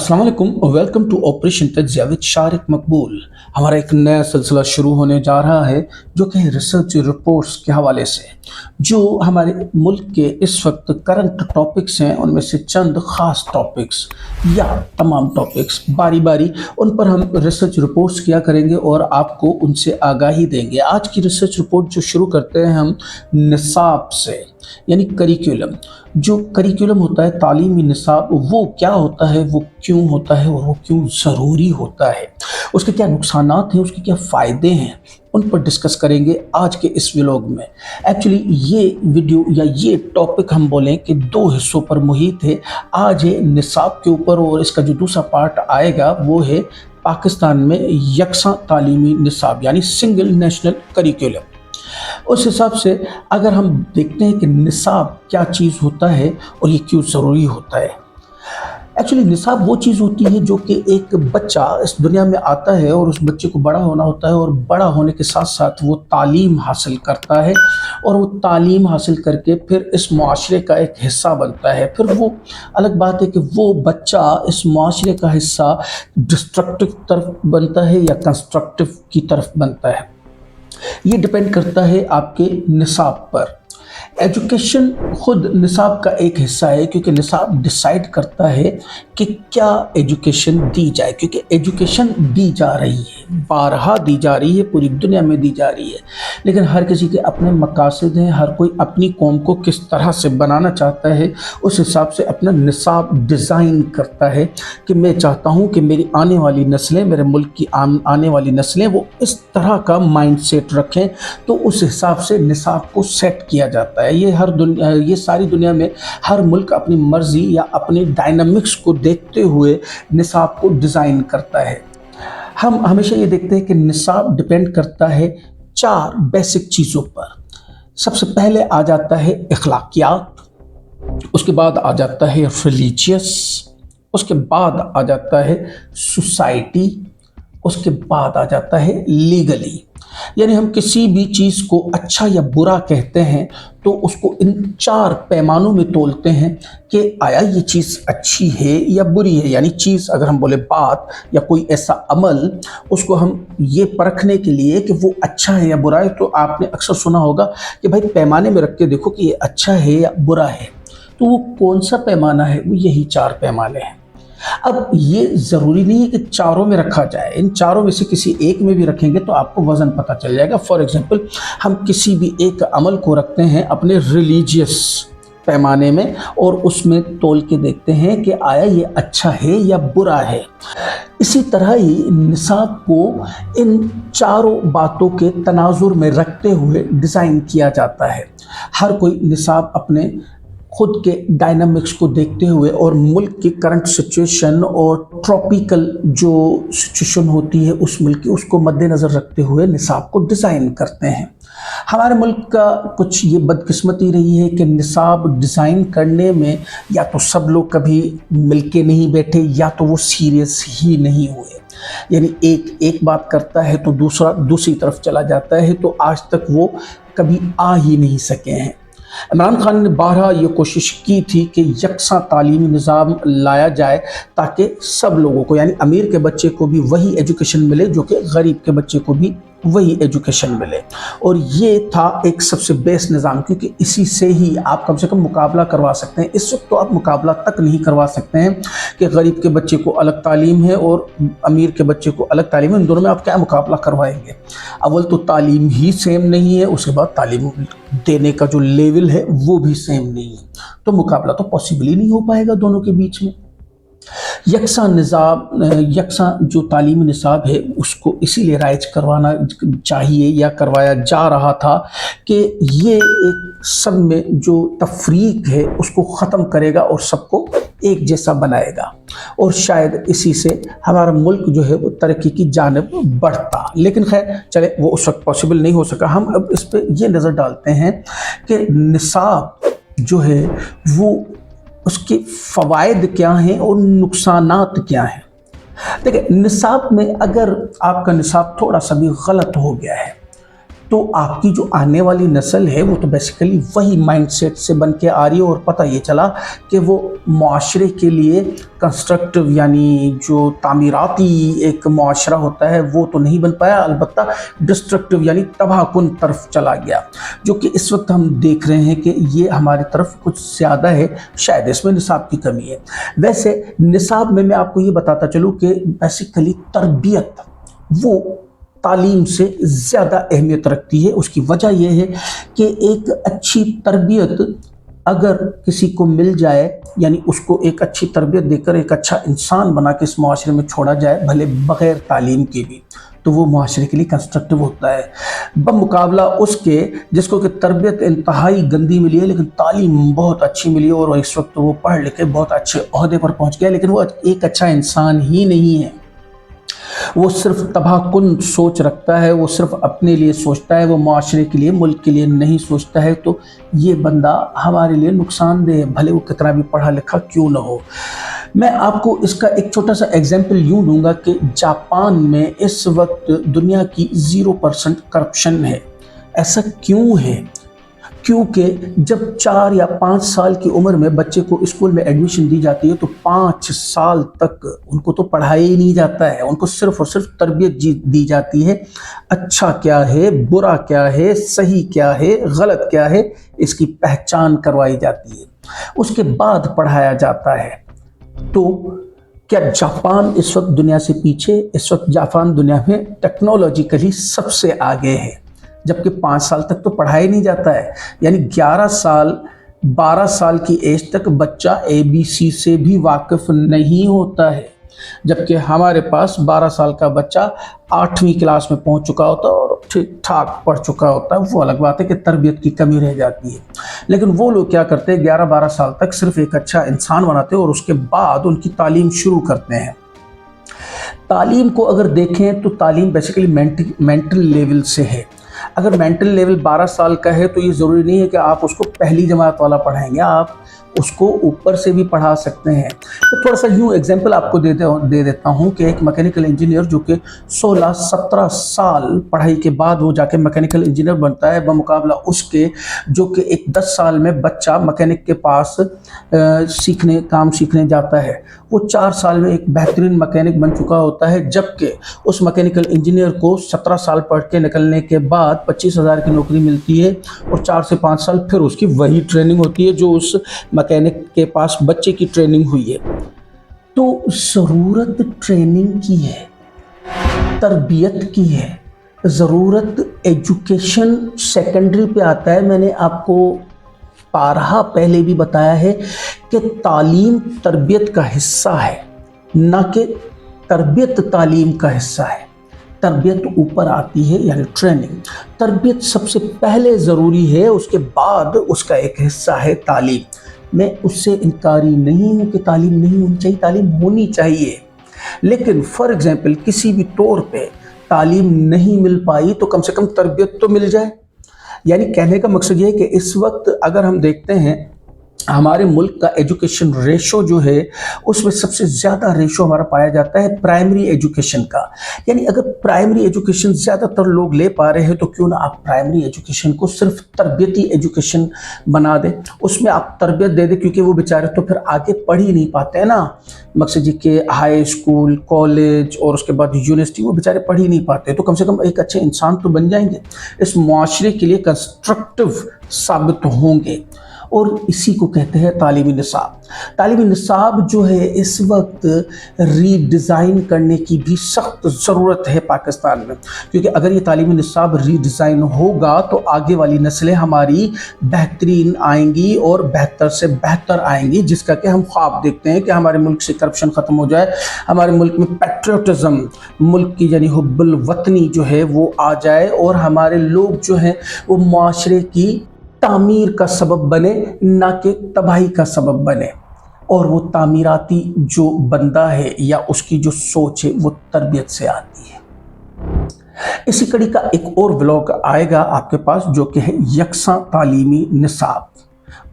अस्सलाम वालेकुम, welcome to operation तज्ज़िया विद शारिक मकबूल। हमारा एक नया सिलसिला शुरू होने जा रहा है जो कि रिसर्च रिपोर्ट्स के हवाले से जो हमारे मुल्क के इस वक्त करंट टॉपिक्स हैं उनमें से चंद ख़ास टॉपिक्स या तमाम टॉपिक्स बारी बारी उन पर हम रिसर्च रिपोर्ट्स किया करेंगे और आपको उनसे आगाही देंगे। आज की रिसर्च रिपोर्ट जो शुरू करते हैं हम निसाब से, यानी करिकुलम। जो करिकुलम होता है, तालीमी निसाब, वो क्या होता है, वो क्यों होता है और वो क्यों ज़रूरी होता है, उसके क्या नुकसानात हैं, उसके क्या फ़ायदे हैं, उन पर डिस्कस करेंगे आज के इस व्लॉग में। एक्चुअली ये वीडियो या ये टॉपिक हम बोलें कि दो हिस्सों पर मुहित है। आज है निसाब के ऊपर और इसका जो दूसरा पार्ट आएगा वो है पाकिस्तान में यकसा तालीमी निसाब यानी सिंगल नेशनल करिकुलम। उस हिसाब से अगर हम देखते हैं कि निसाब क्या चीज़ होता है और ये क्यों ज़रूरी होता है। एक्चुअली निसाब वो चीज़ होती है जो कि एक बच्चा इस दुनिया में आता है और उस बच्चे को बड़ा होना होता है और बड़ा होने के साथ साथ वो तालीम हासिल करता है और वो तालीम हासिल करके फिर इस मुआशरे का एक हिस्सा बनता है। फिर वो अलग बात है कि वो बच्चा इस मुआशरे का हिस्सा डिस्ट्रक्टिव तरफ बनता है या कंस्ट्रक्टिव की तरफ बनता है। ये डिपेंड करता है आपके निसाब पर। एजुकेशन खुद निसाब का एक हिस्सा है क्योंकि निसाब डिसाइड करता है कि क्या एजुकेशन दी जाए, क्योंकि एजुकेशन दी जा रही है, बारहा दी जा रही है, पूरी दुनिया में दी जा रही है, लेकिन हर किसी के अपने मकासद हैं। हर कोई अपनी कौम को किस तरह से बनाना चाहता है उस हिसाब से अपना निसाब डिज़ाइन करता है कि मैं चाहता हूँ कि मेरी आने वाली नस्लें, मेरे मुल्क की आने वाली नस्लें वो इस तरह का माइंड सेट रखें, तो उस हिसाब से निसाब को सेट किया जाता है। ये सारी दुनिया में हर मुल्क अपनी मर्ज़ी या अपनी डायनामिक्स को देखते हुए निसाब को डिज़ाइन करता है। हम हमेशा ये देखते हैं कि निसाब डिपेंड करता है चार बेसिक चीज़ों पर। सबसे पहले आ जाता है अखलाकियात, उसके बाद आ जाता है रिलीजियस, उसके बाद आ जाता है सोसाइटी, उसके बाद आ जाता है लीगली। यानी हम किसी भी चीज़ को अच्छा या बुरा कहते हैं तो उसको इन चार पैमानों में तोलते हैं कि आया ये चीज़ अच्छी है या बुरी है। यानी चीज़ अगर हम बोले बात या कोई ऐसा अमल, उसको हम ये परखने के लिए कि वो अच्छा है या बुरा है, तो आपने अक्सर सुना होगा कि भाई पैमाने में रख के देखो कि ये अच्छा है या बुरा है। तो वो कौन सा पैमाना है? वो यही चार पैमाने हैं। अब ये ज़रूरी नहीं है कि चारों में रखा जाए, इन चारों में से किसी एक में भी रखेंगे तो आपको वज़न पता चल जाएगा। फॉर एग्ज़ाम्पल, हम किसी भी एक अमल को रखते हैं अपने रिलीजियस पैमाने में और उसमें तोल के देखते हैं कि आया ये अच्छा है या बुरा है। इसी तरह ही निसाब को इन चारों बातों के तनाजुर में रखते हुए डिज़ाइन किया जाता है। हर कोई निसाब अपने खुद के डायनामिक्स को देखते हुए और मुल्क की करंट सिचुएशन और ट्रॉपिकल जो सिचुएशन होती है उस मुल्क की, उसको मद्देनज़र रखते हुए निसाब को डिज़ाइन करते हैं। हमारे मुल्क का कुछ ये बदकिस्मती रही है कि निसाब डिज़ाइन करने में या तो सब लोग कभी मिलके नहीं बैठे या तो वो सीरियस ही नहीं हुए। यानी एक बात करता है तो दूसरा दूसरी तरफ चला जाता है, तो आज तक वो कभी आ ही नहीं सके हैं। इमरान खान ने बारहा ये कोशिश की थी कि यकसा तालीमी निज़ाम लाया जाए ताकि सब लोगों को, यानी अमीर के बच्चे को भी वही एजुकेशन मिले जो कि गरीब के बच्चे को भी वही एजुकेशन मिले। और ये था एक सबसे बेस्ट निज़ाम, क्योंकि इसी से ही आप कम से कम मुकाबला करवा सकते हैं। इस वक्त तो आप मुकाबला तक नहीं करवा सकते हैं कि गरीब के बच्चे को अलग तालीम है और अमीर के बच्चे को अलग तालीम है। इन दोनों में आप क्या मुकाबला करवाएंगे? अव्वल तो तालीम ही सेम नहीं है, उसके बाद तालीम देने का जो लेवल है वो भी सेम नहीं है, तो मुकाबला तो पॉसिबल ही नहीं हो पाएगा दोनों के बीच में। यकसा जो तालीमी निसाब है उसको इसीलिए राइज करवाना चाहिए या करवाया जा रहा था कि ये एक सब में जो तफरीक है उसको ख़त्म करेगा और सबको एक जैसा बनाएगा, और शायद इसी से हमारा मुल्क जो है वो तरक्की की जानिब बढ़ता। लेकिन खैर चले, वो उस वक्त पॉसिबल नहीं हो सका। हम अब इस पर ये नज़र डालते हैं कि निसाब जो है वो उसके फ़वाइद क्या हैं और नुकसानात क्या हैं। देखिए, निसाब में अगर आपका निसाब थोड़ा सा भी गलत हो गया है तो आपकी जो आने वाली नस्ल है वो तो बेसिकली वही माइंडसेट से बन के आ रही है, और पता ये चला कि वो माशरे के लिए कंस्ट्रक्टिव यानी जो तामीराती एक माशरा होता है वो तो नहीं बन पाया, अलबत्ता डिस्ट्रक्टिव यानी तबाहकुन तरफ चला गया, जो कि इस वक्त हम देख रहे हैं कि ये हमारी तरफ कुछ ज़्यादा है। शायद इसमें निसाब की कमी है। वैसे निसाब में मैं आपको ये बताता चलूँ कि बेसिकली तरबियत वो तालीम से ज़्यादा अहमियत रखती है। उसकी वजह यह है कि एक अच्छी तरबियत अगर किसी को मिल जाए, यानी उसको एक अच्छी तरबियत देकर एक अच्छा इंसान बना के इस माशरे में छोड़ा जाए, भले बग़ैर तालीम के भी, तो वो माशरे के लिए कंस्ट्रक्टिव होता है, बमुकाबला उसके जिसको कि तरबियत इंतहाई गंदी मिली है लेकिन तालीम बहुत अच्छी मिली है, और इस वक्त वो पढ़ लिख के बहुत अच्छे ओहदे पर पहुंच गया, लेकिन वो एक अच्छा इंसान ही नहीं है। वो सिर्फ तबाहकुन सोच रखता है, वो सिर्फ अपने लिए सोचता है, वो माशरे के लिए, मुल्क के लिए नहीं सोचता है। तो ये बंदा हमारे लिए नुकसानदेह है, भले वो कितना भी पढ़ा लिखा क्यों ना हो। मैं आपको इसका एक छोटा सा एग्जाम्पल यूँ दूंगा कि जापान में इस वक्त दुनिया की 0% करप्शन है। ऐसा क्यों है? क्योंकि जब 4 या 5 साल की उम्र में बच्चे को स्कूल में एडमिशन दी जाती है तो 5 साल तक उनको तो पढ़ाया ही नहीं जाता है, उनको सिर्फ और सिर्फ तरबियत दी जाती है। अच्छा क्या है, बुरा क्या है, सही क्या है, गलत क्या है, इसकी पहचान करवाई जाती है, उसके बाद पढ़ाया जाता है। तो क्या जापान इस वक्त दुनिया से पीछे? इस वक्त जापान दुनिया में टेक्नोलॉजिकली सबसे आगे है, जबकि 5 साल तक तो पढ़ाया नहीं जाता है। यानी 11 साल 12 साल की एज तक बच्चा ABC से भी वाकिफ नहीं होता है, जबकि हमारे पास 12 साल का बच्चा 8वीं क्लास में पहुंच चुका होता है और ठीक ठाक पढ़ चुका होता है। वो अलग बात है कि तरबियत की कमी रह जाती है, लेकिन वो लोग क्या करते हैं, 11-12 साल तक सिर्फ एक अच्छा इंसान बनाते हैं और उसके बाद उनकी तालीम शुरू करते हैं। तालीम को अगर देखें तो तालीम बेसिकली मेंटल लेवल से है। अगर मेंटल लेवल 12 साल का है तो ये ज़रूरी नहीं है कि आप उसको पहली जमात वाला पढ़ाएंगे, आप उसको ऊपर से भी पढ़ा सकते हैं। तो थोड़ा सा यूँ एग्जांपल आपको दे देता हूँ कि एक मैकेनिकल इंजीनियर जो कि 16-17 साल पढ़ाई के बाद वो जाके मैकेनिकल इंजीनियर बनता है, बमुकाबला उसके जो कि एक 10 साल में बच्चा मैकेनिक के पास काम सीखने जाता है। वो 4 साल में एक बेहतरीन मैकेनिक बन चुका होता है, जबकि उस मैकेनिकल इंजीनियर को 17 साल पढ़ के निकलने के बाद 25,000 की नौकरी मिलती है, और 4 से 5 साल फिर उसकी वही ट्रेनिंग होती है जो उस मैकेनिक के पास बच्चे की ट्रेनिंग हुई है। तो ज़रूरत ट्रेनिंग की है, तरबियत की है, ज़रूरत एजुकेशन सेकेंडरी पे आता है। मैंने आपको बारहा पहले भी बताया है कि तालीम तरबियत का हिस्सा है, ना कि तरबियत तालीम का हिस्सा है। तरबियत ऊपर आती है यानी ट्रेनिंग। तरबियत सबसे पहले ज़रूरी है, उसके बाद उसका एक हिस्सा है तालीम। मैं उससे इनकारी नहीं हूँ कि तालीम नहीं होनी चाहिए, तालीम होनी चाहिए, लेकिन फॉर एग्जांपल किसी भी तौर पे तालीम नहीं मिल पाई तो कम से कम तरबियत तो मिल जाए। यानी कहने का मकसद ये है कि इस वक्त अगर हम देखते हैं हमारे मुल्क का एजुकेशन रेशो जो है उसमें सबसे ज़्यादा रेशो हमारा पाया जाता है प्राइमरी एजुकेशन का। यानी अगर प्राइमरी एजुकेशन ज़्यादातर लोग ले पा रहे हैं तो क्यों ना आप प्राइमरी एजुकेशन को सिर्फ तरबियती एजुकेशन बना दें, उसमें आप तरबियत दे दें, क्योंकि वो बेचारे तो फिर आगे पढ़ ही नहीं पाते हैं ना। मकसद ये कि हाई स्कूल, कॉलेज और उसके बाद यूनिवर्सिटी वो बेचारे पढ़ ही नहीं पाते, तो कम से कम एक अच्छे इंसान तो बन जाएंगे, इस मुआशरे के लिए कंस्ट्रक्टिव साबित होंगे। और इसी को कहते हैं तालीमी निसाब। तालीमी निसाब जो है इस वक्त रीडिज़ाइन करने की भी सख्त ज़रूरत है पाकिस्तान में, क्योंकि अगर ये तालीमी निसाब रीडिज़ाइन होगा तो आगे वाली नस्लें हमारी बेहतरीन आएंगी और बेहतर से बेहतर आएंगी, जिसका कि हम ख्वाब देखते हैं कि हमारे मुल्क से करप्शन ख़त्म हो जाए, हमारे मुल्क में पैट्रियोटिज़म, मुल्क की यानी हुब्बुल वतनी जो है वो आ जाए, और हमारे लोग जो हैं वो माशरे की तामीर का सबब बने, ना कि तबाही का सबब बने। और वो तामीराती जो बंदा है या उसकी जो सोच है वो तरबियत से आती है। इसी कड़ी का एक और व्लॉग आएगा आपके पास जो कि है यकसा तालीमी निसाब,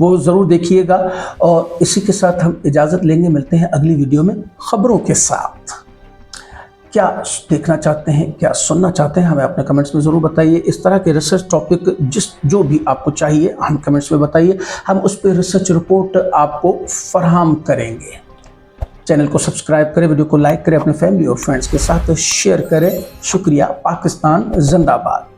वो ज़रूर देखिएगा। और इसी के साथ हम इजाज़त लेंगे, मिलते हैं अगली वीडियो में खबरों के साथ। क्या देखना चाहते हैं, क्या सुनना चाहते हैं, हमें अपने कमेंट्स में ज़रूर बताइए। इस तरह के रिसर्च टॉपिक जो भी आपको चाहिए हम कमेंट्स में बताइए, हम उस पर रिसर्च रिपोर्ट आपको फराहम करेंगे। चैनल को सब्सक्राइब करें, वीडियो को लाइक करें, अपने फैमिली और फ्रेंड्स के साथ शेयर करें। शुक्रिया। पाकिस्तान जिंदाबाद।